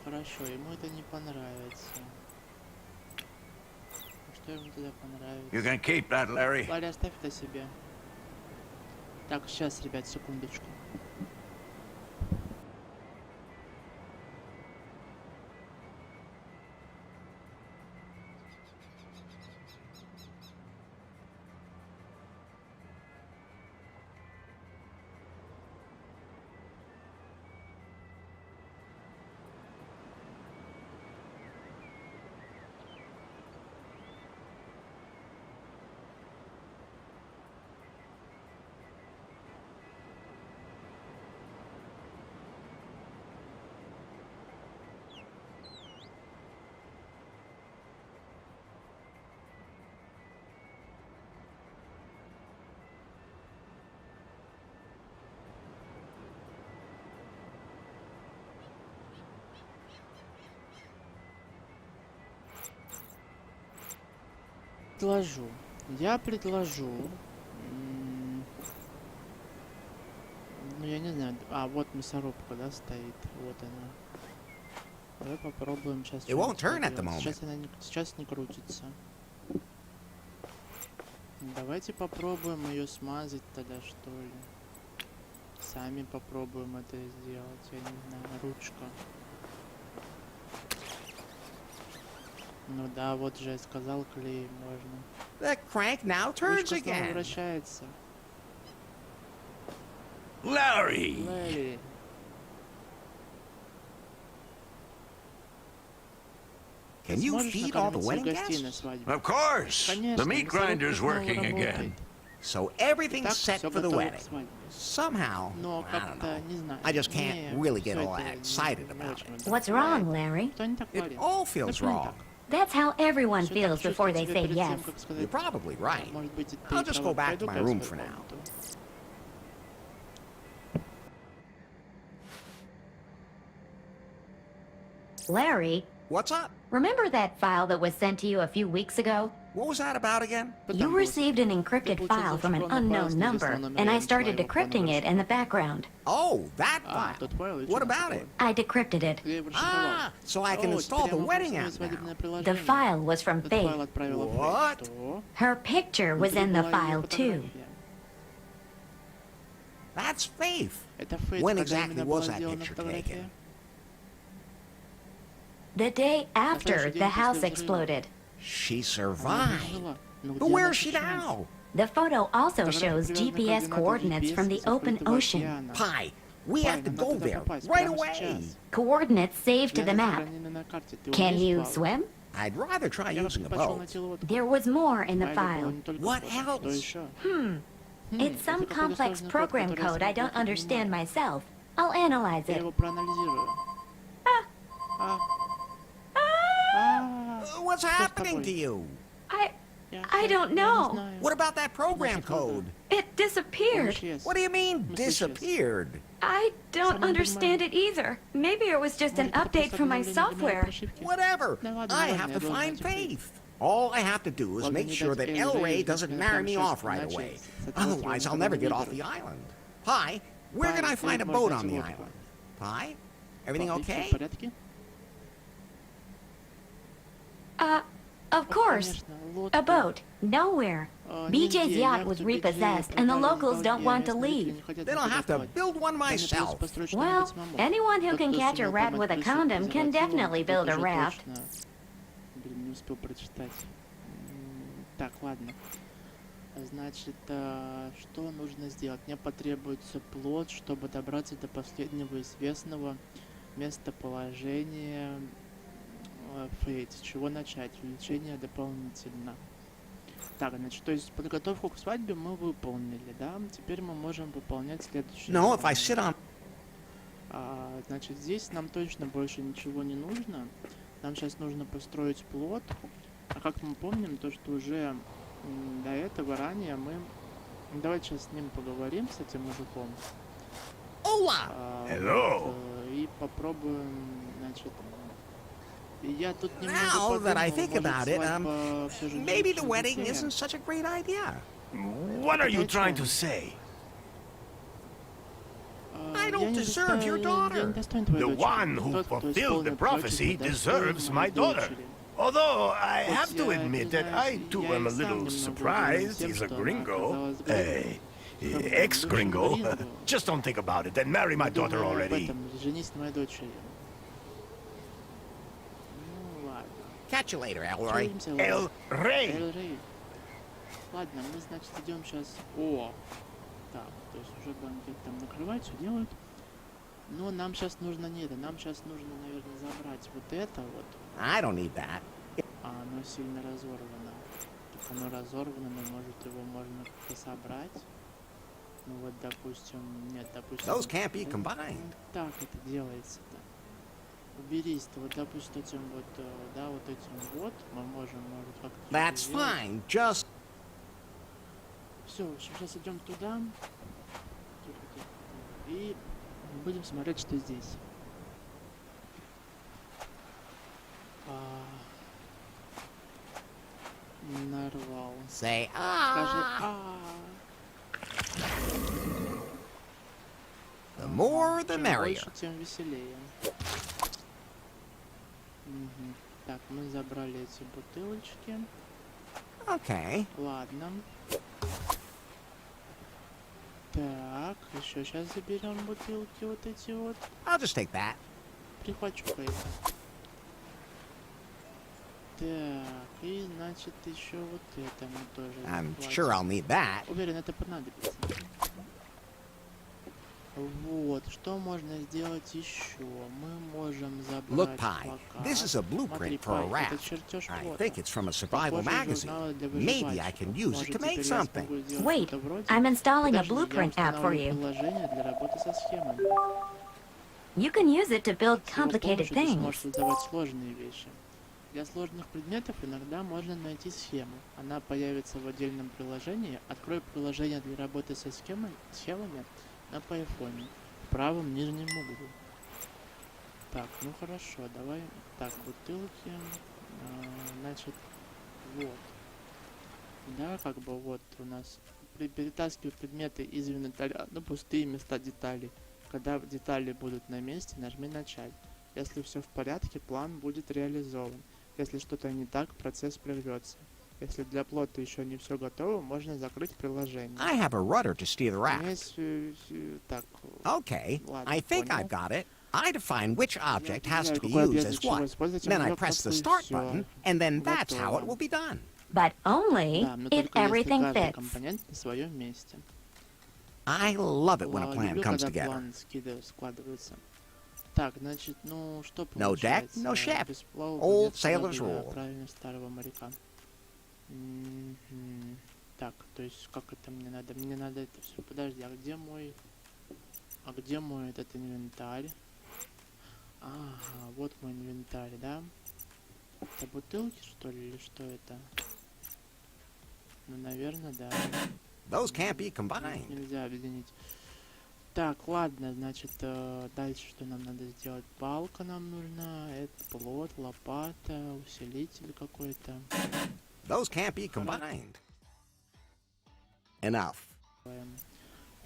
Хорошо, ему это не понравится. Что ему тогда понравится? You can keep that, Larry. Ларри, оставь это себе. Так, сейчас, ребят, секундочку. Я предложу. Ну, я не знаю. А, вот мясорубка, да, стоит. Вот она. Давай попробуем сейчас. It won't turn at the moment. Сейчас не крутится. Давайте попробуем ее смазать тогда, что ли. Сами попробуем это сделать. Я не знаю, ручка. Ну да, вот же я сказал, клей можно. The crank now turns Ручка снова again. вращается. Larry! Ларри. Can you Сможешь feed all the накормить всех wedding гостей на guests? свадьбе? Of course. Конечно, The meat мясорубка grinder's снова working работает. again. So everything's Итак, set всё for the готово к wedding. свадьбе. Somehow, Но I don't как-то, не know. знаю. I just can't really get всё all это excited не about очень it. What's wrong, Larry? Что не так, It Ларри? all Да feels что не wrong. так? That's how everyone Всё так feels before чувствую they себя say перед тем, yes. как сказать, You're probably right. может быть, и ты I'll just права. go back to Пойду-ка my я в room свою for now. комнату. Larry, What's up? remember that file that was sent to you a few weeks ago? What was that about again? You received an encrypted file from an unknown number, and I started decrypting it in the background. Oh, that А, file. тот файл, и What что там about такое? it? I decrypted it. Я его Ah, расшифровал. so I can О, install теперь the я могу wedding установить app now. свадебное The приложение. file was from Этот файл Faith. отправила What? Фейт. Что? Her picture was Внутри in the была её file, too. фотография. That's Faith. Это Фейт, When когда exactly именно was была that сделана picture фотография? taken? The day after следующий the день house после взрыва. exploded. She Она survived. выжила. Но But где where она is she сейчас? now? The photo also Фотография shows привязана к GPS координатам coordinates from the GPS open закрытого ocean. океана. Pi, we Pi, have to нам go надо туда there попасть right прямо away. сейчас. Coordinates saved to the Связи map. сохранены на карте. Ты Can умеешь you плавать? swim? I'd rather try Я бы using a предпочел boat. найти лодку. There was more in the В файле было file. не только What фото. Что else? еще? It's some это какой-то complex сложный код, program который я code I сам don't толком не understand понимаю. myself. I'll analyze Я it. его проанализирую. А. What's Что с happening тобой? to you? I don't know. знаю. What about that program Значит, надо- code? It Он disappeared. исчез. What do you mean, Ну, сейчас. disappeared? I don't Сама не understand it either. Maybe it was just an Может, это update просто from my обновление для моей software. прошивки? Whatever. Да ладно, I ладно, have я to должен find найти Faith. All I have to do is Ладно, make не sure дать that Эл El Рэй Rey doesn't меня marry прямо me сейчас off right начать away. с этого Otherwise, своего I'll never get off выбора. the island. Pi, where can Pi, I find a где boat можно on the найти лодку? island? Pi, everything Папа, всё в okay? порядке? Of course. Конечно, лодку. A boat. Nowhere. BJ's Нигде. yacht was Яхту BJ repossessed, and the продали locals don't ностальгия, want to местные жители leave. не хотят Then I'll have to эксплуатировать. build one Мне придется myself. построить Well, что-нибудь самому. anyone who Тот, can кто catch a сумел rat поймать with a крысу condom can презервативом, definitely тот build a уже raft. точно. Блин, не успел прочитать. Так, ладно. Значит, что нужно сделать? Мне потребуется плот, чтобы добраться до последнего известного местоположения Фейт. С чего начать? Увеличение дополнительно. Так, значит, то есть подготовку к свадьбе мы выполнили, да? Теперь мы можем выполнять следующее. No, if I sit on... Значит, здесь нам точно больше ничего не нужно. Нам сейчас нужно построить плот. А как мы помним, то что уже до этого ранее мы... Давайте сейчас с ним поговорим, с этим мужиком. Hola! Hello. И попробуем, значит... Я тут немного Now that I подумал, think может, about it, свадьба всё же не maybe the лучшая wedding затея. isn't such a great idea. What are you trying to say? I Я don't не deserve your достоин- я не daughter. достоин твоей The дочери. one who Тот, кто fulfilled исполнил the prophecy пророчество, deserves достоин my моей daughter. дочери. Although I Хоть have to я, admit that I признаюсь, too я am и a сам little немного surprised удивлен he's тем, a что она gringo. оказалась гринго. Ex-gringo. Гринго. Just don't think about it and marry my daughter Думаю об already. этом, женись на моей дочери. Ну ладно. Catch you later, Elroy. Увидимся, El ладно. Rey. Эл Рэй. Ладно, мы, значит, идем сейчас. О! Так, то есть уже банкет там накрывать, все делают. Но нам сейчас нужно не это. Нам сейчас нужно, наверное, забрать вот это вот. I don't need that. Оно сильно разорвано. Так оно разорвано, но может его можно как-то собрать. Ну вот, допустим, нет, допустим. Those can't be combined. Так это делается-то. Уберись-то, вот, допустим, этим вот, да, вот этим вот, мы можем, может, как-то... That's fine. Just... Все, сейчас идем туда. И будем смотреть, что здесь. Нарвал. Say, Скажи, The more, the Чем merrier. больше, тем веселее. Мгм. Так, мы забрали эти бутылочки. Okay. Ладно. Так, еще сейчас заберем бутылки вот эти вот. I'll just take that. Прихвачу-ка это. Так, и значит еще вот это мы тоже I'm захватим. sure I'll need that. Уверен, это понадобится. Вот, что можно сделать еще? Мы можем забрать Look, Pi, плакат. this is a Смотри, blueprint for a Пай, это raft. чертеж I флота. think it's from a survival Похоже, magazine. журналы для Maybe I выживальщиков. can use it Может, to make теперь я something. смогу сделать Wait, что-то вроде? I'm installing a Подожди, я blueprint app for устанавливаю you. приложение для работы со схемами. You can use it to build С его complicated помощью ты сможешь things. создавать сложные вещи. Для сложных предметов иногда можно найти схему. Она появится в отдельном приложении. Открой приложение для работы со схемами на iPhone в правом нижнем углу. Так, ну хорошо, давай. Так, бутылки. Значит, вот. Да, как бы вот у нас перетаскивай предметы из инвентаря на пустые места деталей. Когда детали будут на месте, нажми начать. Если все в порядке, план будет реализован. Если что-то не так, процесс прервется. Если для плота еще не все готово, можно закрыть приложение. I have a rudder to steer the raft. Есть, так, Okay, ладно, I think понял. I've got it. I define which object has to be Какой used объект as для чего what. использовать, Then I объект press the такой, start всё. button, and then that's how it Готово. will be done. But only Да, но if только если everything каждый fits. компонент на своем месте. I love it when a plan Люблю, comes когда together. план складывается. Так, значит, ну что No deck, получается? no ship. Без плава Old придется sailor's на rule. правильно старого моряка. Так, то есть как это мне надо? Мне надо это все. Подожди, а где мой этот инвентарь? Ага, вот мой инвентарь, да? Это бутылки, что ли, или что это? Ну, наверное, да. Those can't be combined. Нельзя объединить. Так, ладно, значит, дальше что нам надо сделать? Палка нам нужна, это плот, лопата, усилитель какой-то. Those can't be combined. Enough.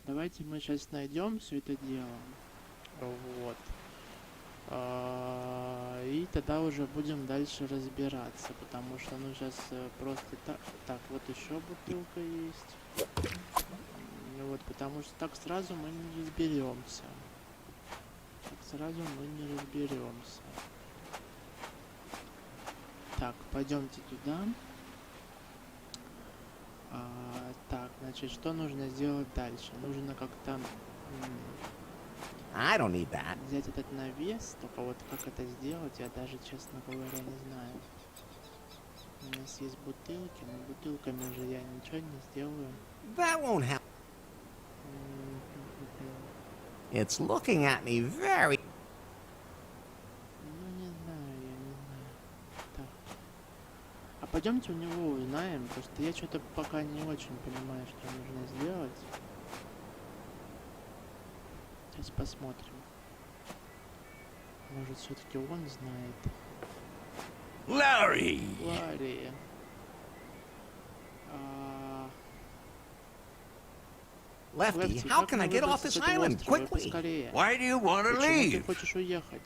Давайте мы сейчас найдем все это дело. Вот. И тогда уже будем дальше разбираться, потому что ну сейчас просто так. Так, вот еще бутылка есть. Ну вот, потому что так сразу мы не разберемся. Так, пойдемте туда. Так, значит, что нужно сделать дальше? Нужно как-то I don't need that. взять этот навес, только вот как это сделать, я даже, честно говоря, не знаю. У нас есть бутылки, но бутылками же я ничего не сделаю. That won't help. It's looking at me very... Ну, не знаю, я не знаю. Так. А пойдемте у него узнаем, потому что я что-то пока не очень понимаю, что нужно сделать. Сейчас посмотрим. Может, все-таки он знает. Larry! Ларри. Lefty, how can I get off this island quickly? Поскорее. Why do you want to Почему ты leave? хочешь уехать?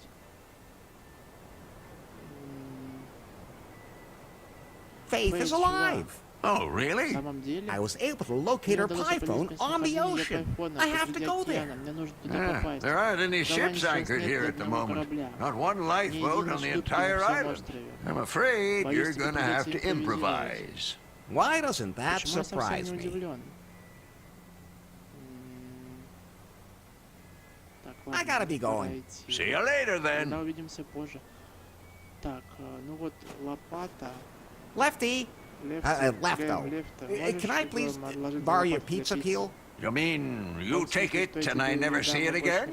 Faith is Faith, alive. Oh, На really? самом деле... I was able to locate her Мне удалось pie phone определить on the местонахождение ocean. айфона I have to посреди go океана. there. Мне нужно туда Yeah, попасть. there aren't any Давай ships сейчас anchored нет here ни at the одного moment. корабля. Not one Ни lifeboat единой on the шлюпки на entire всем island. острове. I'm afraid Боюсь, you're тебе gonna have to придется импровизировать. improvise. Why doesn't that Почему я совсем surprise не me? удивлен? Так, I ладно, gotta be пора going. идти. See you later Тогда then. увидимся позже. Так, ну вот лопата. Lefty, left though. Can I please borrow your pizza peel? You mean you take it and I never see it again?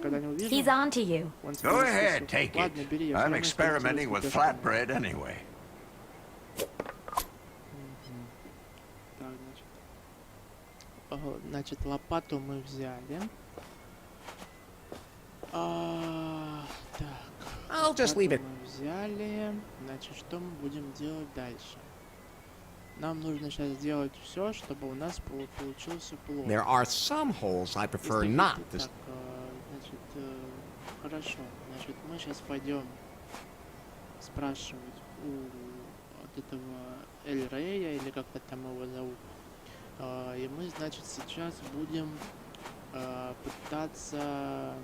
He's on to you. Go ahead, take it. I'm experimenting with flatbread anyway. Так, значит, лопату мы взяли. Так. I'll just leave it. Мы взяли. Значит, что мы будем делать дальше? Нам нужно сейчас сделать все, чтобы у нас получился плод. There are some holes I prefer Если not хотите, to... так, значит, хорошо. Значит, мы сейчас пойдем спрашивать у вот этого Эль Рея, или как-то там его зовут. И мы, значит, сейчас будем пытаться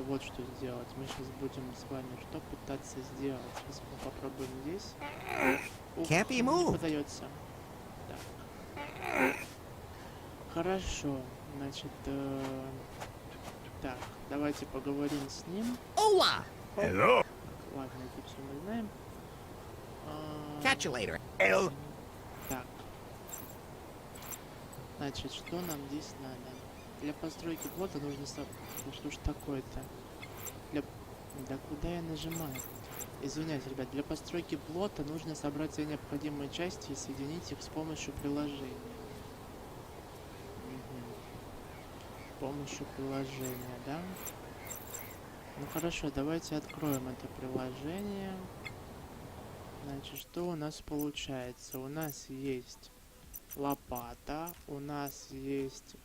вот что сделать. Мы сейчас будем с вами что пытаться сделать. Сейчас мы попробуем здесь. Ух, Can't be не moved. подается. Так. Хорошо. Значит, так, давайте поговорим с ним. Hola! Hello. Ладно, это все мы знаем. Catch you later. Так. Значит, что нам здесь надо? Для постройки плота нужно... Ну что ж такое-то? Да куда я нажимаю? Извиняюсь, ребят. Для постройки плота нужно собрать все необходимые части и соединить их с помощью приложения. С помощью приложения, да? Ну хорошо, давайте откроем это приложение. Значит, что у нас получается? У нас есть лопата, у нас есть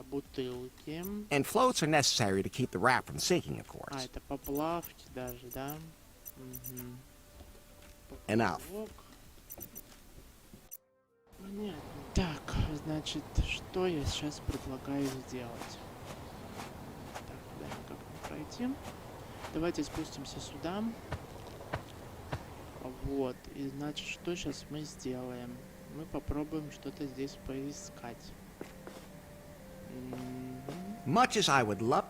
бутылки. And floats are necessary to keep the raft from sinking, of course. Это поплавки даже, да? Угу. Enough. Понятно. Так, значит, что я сейчас предлагаю сделать? Так, да, никак не пройти. Давайте спустимся сюда. Вот, и значит, что сейчас мы сделаем? Мы попробуем что-то здесь поискать. Much as I would love...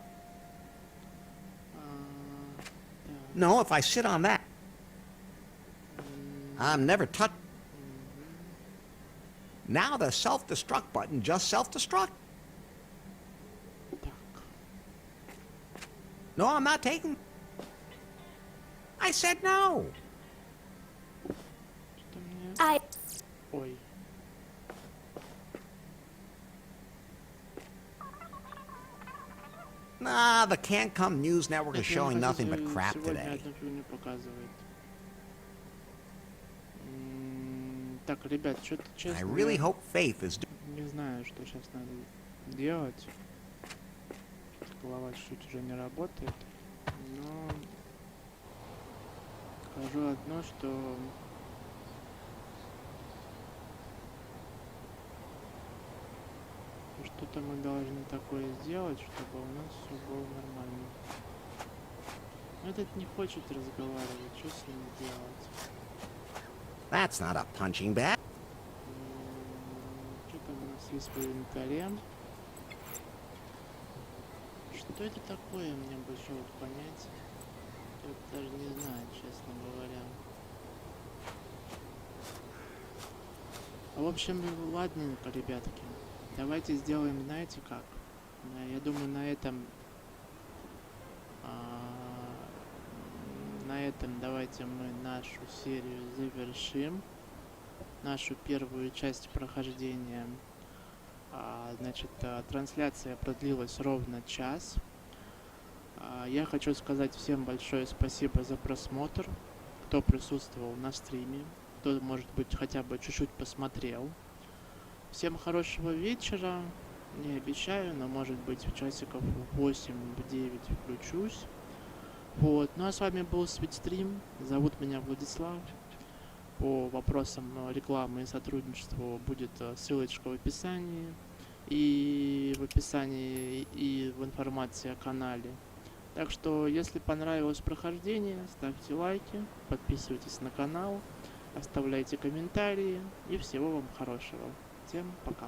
No, if I sit on that, I'm never touched. Now the self-destruct button just self-destruct. Так. No, I'm not taking... I said no. Что мне... Ой. Nah, the Can't Come News Network is showing nothing but crap Сегодня today. одну фигню показывает. Так, ребят, что-то честно... I really hope Faith is... Не знаю, что сейчас надо делать. Голова чуть-чуть уже не работает. Но... Скажу одно, что... Что-то мы должны такое сделать, чтобы у нас все было нормально. Но этот не хочет разговаривать, что с ним делать? That's not a punching bag. Что там у нас есть в инвентаре? Что это такое, мне бы еще вот понять. Я даже не знаю, честно говоря. В общем, ладненько, ребятки. Давайте сделаем, знаете как? Я думаю, на этом давайте мы нашу серию завершим. Нашу первую часть прохождения. Значит, трансляция продлилась ровно час. Я хочу сказать всем большое спасибо за просмотр, кто присутствовал на стриме, кто, может быть, хотя бы чуть-чуть посмотрел. Всем хорошего вечера. Не обещаю, но может быть в часиков 8-9 включусь. Вот. Ну а с вами был Стрим. Зовут меня Владислав. По вопросам рекламы и сотрудничеству будет ссылочка в описании. И в описании, и в информации о канале. Так что, если понравилось прохождение, ставьте лайки, подписывайтесь на канал, оставляйте комментарии и всего вам хорошего. Всем пока.